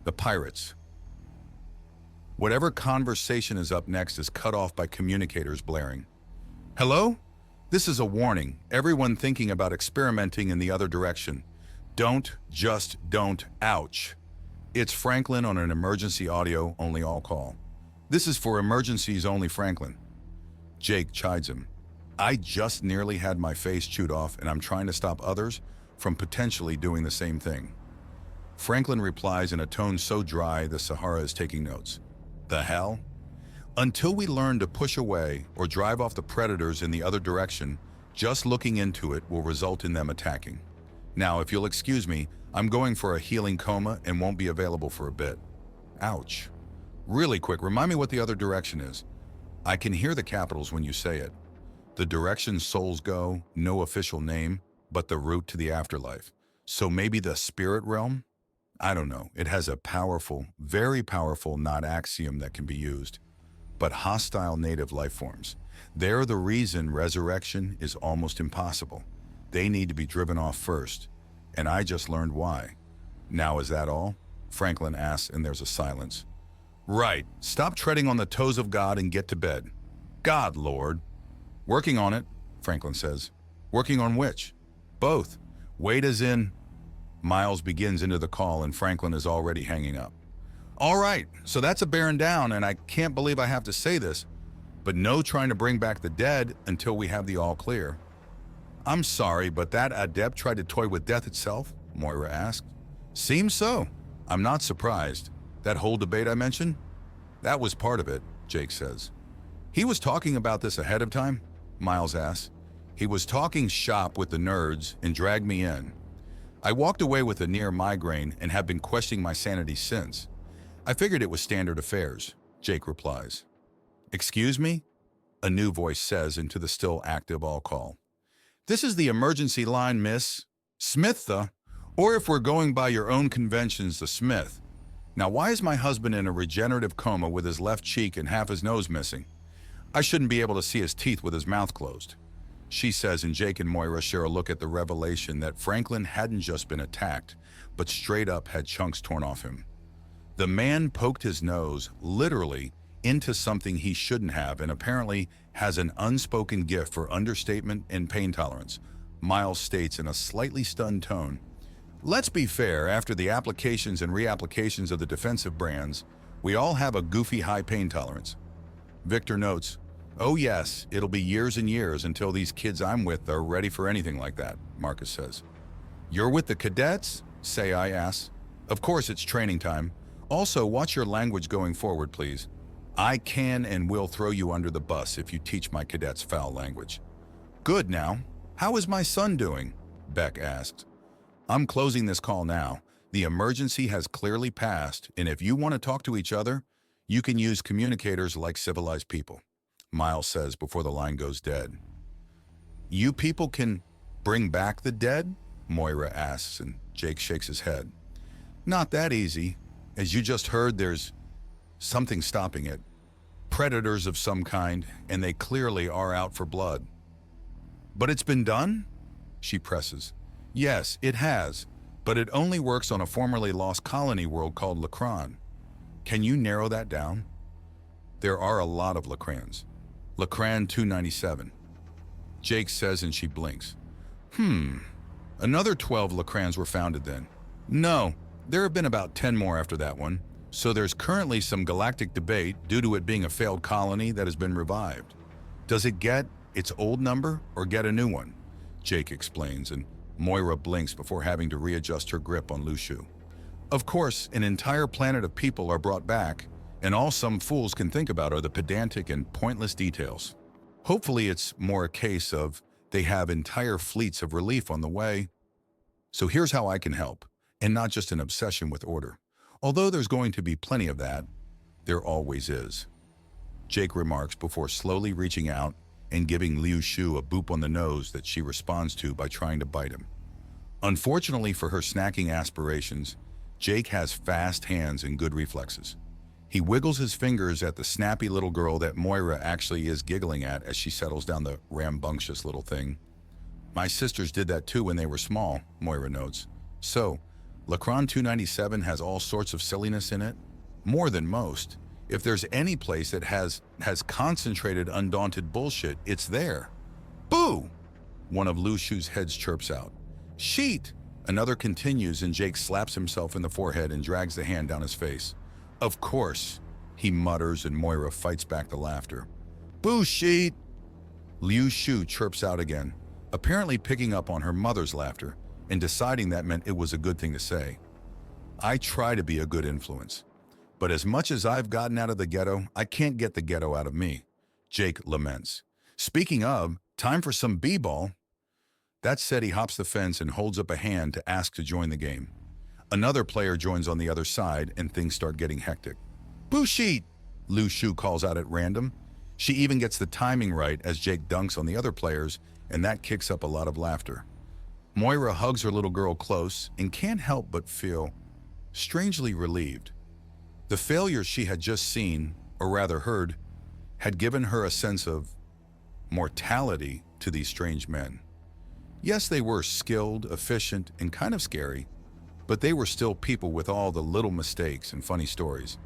The pirates. Whatever conversation is up next is cut off by communicators blaring. Hello? This is a warning. Everyone thinking about experimenting in the other direction. Just don't, ouch. It's Franklin on an emergency audio only all call. This is for emergencies only, Franklin. Jake chides him. I just nearly had my face chewed off and I'm trying to stop others from potentially doing the same thing. Franklin replies in a tone so dry the Sahara is taking notes. The hell? Until we learn to push away or drive off the predators in the other direction, just looking into it will result in them attacking. Now, if you'll excuse me, I'm going for a healing coma and won't be available for a bit. Ouch. Really quick, remind me what the other direction is. I can hear the capitals when you say it. The direction souls go, no official name, but the route to the afterlife. So maybe the spirit realm? I don't know. It has a powerful, very powerful not axiom that can be used. But hostile native life forms. They're the reason resurrection is almost impossible. They need to be driven off first. And I just learned why. Now is that all? Franklin asks and there's a silence. Right. Stop treading on the toes of God and get to bed. God, Lord. Working on it, Franklin says. Working on which? Both. Wait as in... Miles begins into the call and Franklin is already hanging up. All right, so that's a bearing down and I can't believe I have to say this, but no trying to bring back the dead until we have the all clear. I'm sorry, but that adept tried to toy with death itself? Moira asked. Seems so. I'm not surprised. That whole debate I mentioned? That was part of it, Jake says. He was talking about this ahead of time? Miles asks. He was talking shop with the nerds and dragged me in. I walked away with a near migraine and have been questioning my sanity since. I figured it was standard affairs, Jake replies. Excuse me? A new voice says into the still active all call. This is the emergency line, miss. Smith, or if we're going by your own conventions, the Smith. Now why is my husband in a regenerative coma with his left cheek and half his nose missing? I shouldn't be able to see his teeth with his mouth closed. She says, and Jake and Moira share a look at the revelation that Franklin hadn't just been attacked, but straight up had chunks torn off him. The man poked his nose, literally, into something he shouldn't have and apparently has an unspoken gift for understatement and pain tolerance, Miles states in a slightly stunned tone. Let's be fair, after the applications and reapplications of the defensive brands, we all have a goofy high pain tolerance. Victor notes, oh yes, it'll be years and years until these kids I'm with are ready for anything like that, Marcus says. You're with the cadets? Say-I asks. Of course it's training time. Also, watch your language going forward, please. I can and will throw you under the bus if you teach my cadets foul language. Good now. How is my son doing? Beck asked. I'm closing this call now. The emergency has clearly passed, and if you want to talk to each other, you can use communicators like civilized people, Miles says before the line goes dead. You people can bring back the dead? Moira asks, and Jake shakes his head. Not that easy. As you just heard, there's something stopping it. Predators of some kind, and they clearly are out for blood. But it's been done? She presses. Yes, it has, but it only works on a formerly lost colony world called Lacron. Can you narrow that down? There are a lot of Lacrons. Lacron 297. Jake says and she blinks. Another 12 Lacrons were founded then. No, there have been about 10 more after that one, so there's currently some galactic debate due to it being a failed colony that has been revived. Does it get its old number or get a new one? Jake explains, and Moira blinks before having to readjust her grip on Lushu. Of course, an entire planet of people are brought back, and all some fools can think about are the pedantic and pointless details. Hopefully it's more a case of they have entire fleets of relief on the way. So here's how I can help, and not just an obsession with order. Although there's going to be plenty of that, there always is. Jake remarks before slowly reaching out and giving Liu Shu a boop on the nose that she responds to by trying to bite him. Unfortunately for her snacking aspirations, Jake has fast hands and good reflexes. He wiggles his fingers at the snappy little girl that Moira actually is giggling at as she settles down the rambunctious little thing. My sisters did that too when they were small, Moira notes. So, Lacron 297 has all sorts of silliness in it, more than most. If there's any place that has concentrated undaunted bullshit, it's there. Boo! One of Lu Shu's heads chirps out. Sheet! Another continues and Jake slaps himself in the forehead and drags the hand down his face. Of course, he mutters and Moira fights back the laughter. Boo, Sheet! Liu Shu chirps out again, apparently picking up on her mother's laughter and deciding that meant it was a good thing to say. I try to be a good influence, but as much as I've gotten out of the ghetto, I can't get the ghetto out of me, Jake laments. Speaking of, time for some b-ball. That said, he hops the fence and holds up a hand to ask to join the game. Another player joins on the other side and things start getting hectic. Boo Sheet! Liu Shu calls out at random. She even gets the timing right as Jake dunks on the other players, and that kicks up a lot of laughter. Moira hugs her little girl close and can't help but feel strangely relieved. The failures she had just seen, or rather heard, had given her a sense of mortality to these strange men. Yes, they were skilled, efficient, and kind of scary, but they were still people with all the little mistakes and funny stories.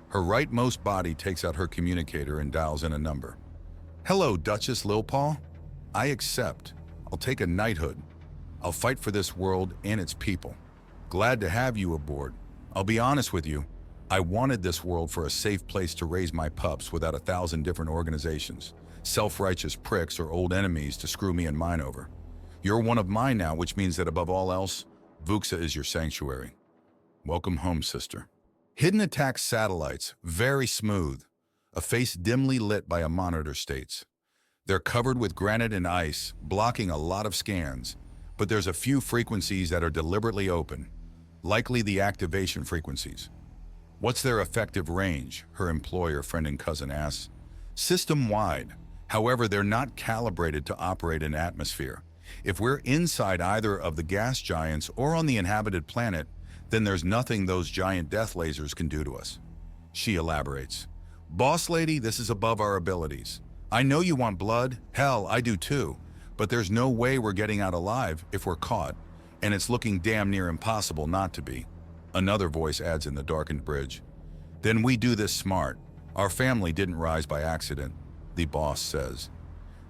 Her rightmost body takes out her communicator and dials in a number. Hello, Duchess Lilpaw. I accept. I'll take a knighthood. I'll fight for this world and its people. Glad to have you aboard. I'll be honest with you. I wanted this world for a safe place to raise my pups without 1,000 different organizations, self-righteous pricks or old enemies to screw me and mine over. You're one of mine now, which means that above all else, Vuxa is your sanctuary. Welcome home, sister. Hidden attack satellites, very smooth. A face dimly lit by a monitor states. They're covered with granite and ice, blocking a lot of scans, but there's a few frequencies that are deliberately open, likely the activation frequencies. What's their effective range? Her employer, friend, and cousin asks. System-wide. However, they're not calibrated to operate in atmosphere. If we're inside either of the gas giants or on the inhabited planet, then there's nothing those giant death lasers can do to us. She elaborates. Boss lady, this is above our abilities. I know you want blood. Hell, I do too. But there's no way we're getting out alive if we're caught, and it's looking damn near impossible not to be. Another voice adds in the darkened bridge. Then we do this smart. Our family didn't rise by accident, the boss says.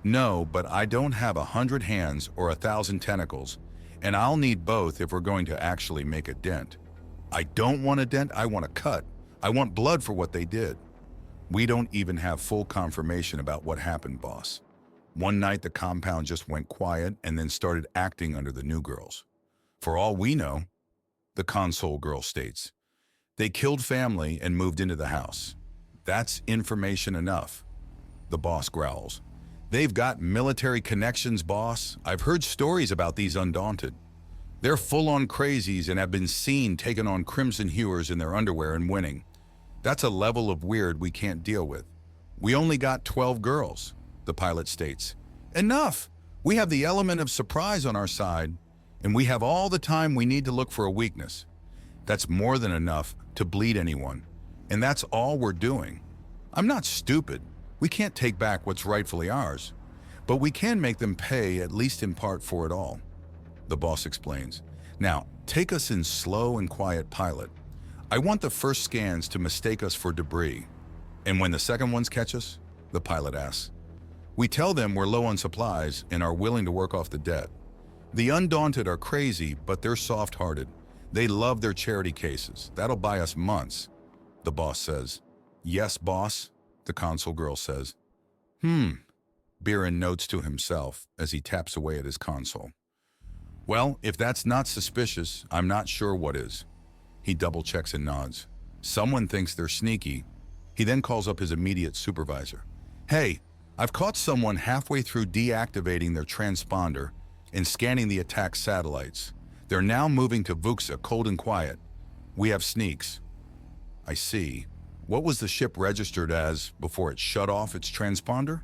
No, but I don't have 100 hands or 1,000 tentacles, and I'll need both if we're going to actually make a dent. I don't want a dent, I want a cut. I want blood for what they did. We don't even have full confirmation about what happened, boss. One night the compound just went quiet and then started acting under the new girls. For all we know, the console girl states, they killed family and moved into the house. That's information enough, the boss growls. They've got military connections, boss. I've heard stories about these Undaunted. They're full-on crazies and have been seen taking on Crimson Hewers in their underwear and winning. That's a level of weird we can't deal with. We only got 12 girls, the pilot states. Enough! We have the element of surprise on our side, and we have all the time we need to look for a weakness. That's more than enough to bleed anyone, and that's all we're doing. I'm not stupid. We can't take back what's rightfully ours, but we can make them pay, at least in part, for it all, the boss explains. Now, take us in slow and quiet pilot. I want the first scans to mistake us for debris. And when the second ones catch us, the pilot asks. We tell them we're low on supplies and are willing to work off the debt. The Undaunted are crazy, but they're soft-hearted. They love their charity cases. That'll buy us months, the boss says. Yes, boss, the console girl says. Byron notes to himself as he taps away at his console. Well, if that's not suspicious, I'm not sure what is. He double-checks and nods. Someone thinks they're sneaky. He then calls up his immediate supervisor. Hey, I've caught someone halfway through deactivating their transponder and scanning the attack satellites. They're now moving to Vuxa, cold and quiet. We have sneaks. I see. What was the ship registered as before it shut off its transponder?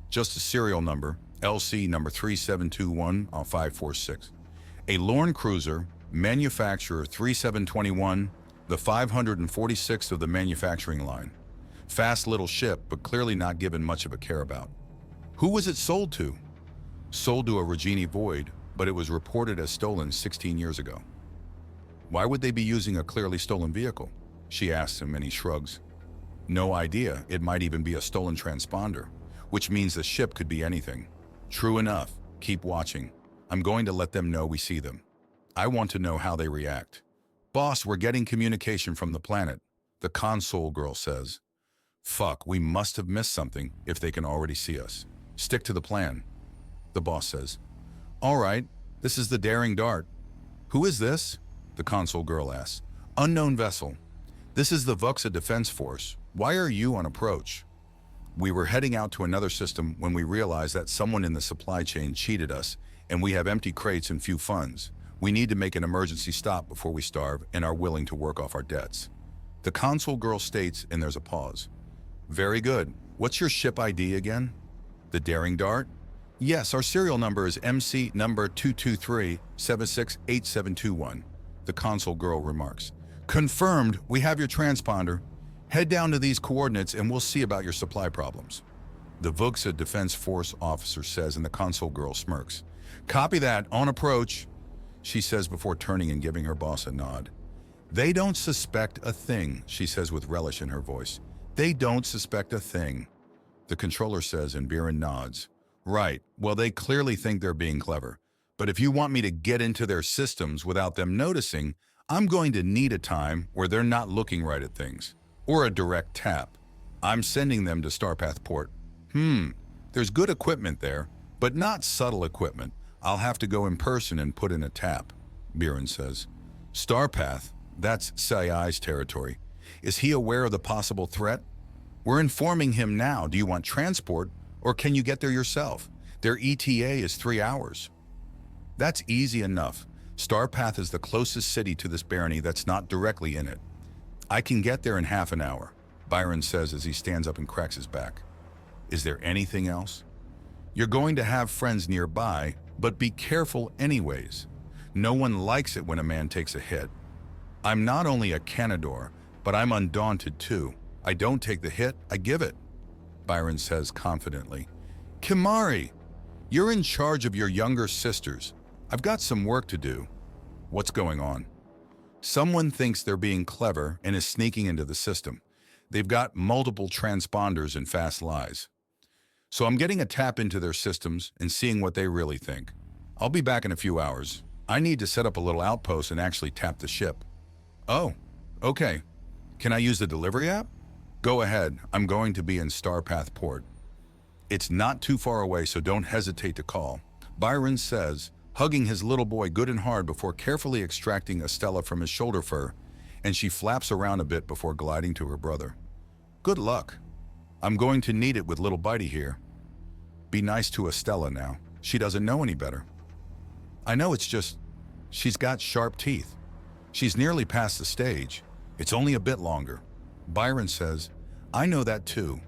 Just a serial number, LC number 3721-546. A Lorne cruiser, manufacturer 3721, the 546th of the manufacturing line. Fast little ship, but clearly not given much of a care about. Who was it sold to? Sold to a Regini Void, but it was reported as stolen 16 years ago. Why would they be using a clearly stolen vehicle? She asks him and he shrugs. No idea, it might even be a stolen transponder, which means the ship could be anything. True enough, keep watching. I'm going to let them know we see them. I want to know how they react. Boss, we're getting communication from the planet, the console girl says. Fuck, we must have missed something if they can already see us. Stick to the plan, the boss says. All right, this is the Daring Dart. Who is this? The console girl asks. Unknown vessel. This is the Vuxa Defense Force. Why are you on approach? We were heading out to another system when we realized that someone in the supply chain cheated us and we have empty crates and few funds. We need to make an emergency stop before we starve and are willing to work off our debts. The console girl states and there's a pause. Very good. What's your ship ID again? The Daring Dart? Yes, our serial number is MC number 223-768721, the console girl remarks. Confirmed, we have your transponder. Head down to these coordinates and we'll see about your supply problems. The Vuxa Defense Force officer says and the console girl smirks. Copy that, on approach, she says before turning and giving her boss a nod. They don't suspect a thing, she says with relish in her voice. They don't suspect a thing. The controller says and Byron nods. Right, well they clearly think they're being clever. But if you want me to get into their systems without them noticing, I'm going to need a time where they're not looking right at things. Or a direct tap. I'm sending them to Starpath Port. There's good equipment there, but not subtle equipment. I'll have to go in person and put in a tap, Byron says. Starpath, that's Sci-Fi's territory. Is he aware of the possible threat? We're informing him now. Do you want transport, or can you get there yourself? Their ETA is 3 hours. That's easy enough. Starpath is the closest city to this barony that's not directly in it. I can get there in half an hour, Byron says as he stands up and cracks his back. Is there anything else? You're going to have friends nearby, but be careful anyways. No one likes it when a man takes a hit. I'm not only a Canador, but I'm undaunted too. I don't take the hit, I give it, Byron says confidently. Kimari, you're in charge of your younger sisters. I've got some work to do. What's going on? Someone thinks they're being clever and is sneaking into the system. They've got multiple transponders and fast lies. So I'm getting a tap into their systems and seeing what they really think. I'll be back in a few hours. I need to set up a little outpost and actually tap the ship. Oh, okay. Can I use the delivery app? Go ahead, I'm going to be in Starpath Port. It's not too far away, so don't hesitate to call, Byron says, hugging his little boy good and hard before carefully extracting Estella from his shoulder fur, and she flaps around a bit before gliding to her brother. Good luck. I'm going to need it with little Bitey here. Be nice to Estella now. She doesn't know any better. I know, it's just, she's got sharp teeth. She's nearly past the stage. It's only a bit longer. Byron says, I know that too.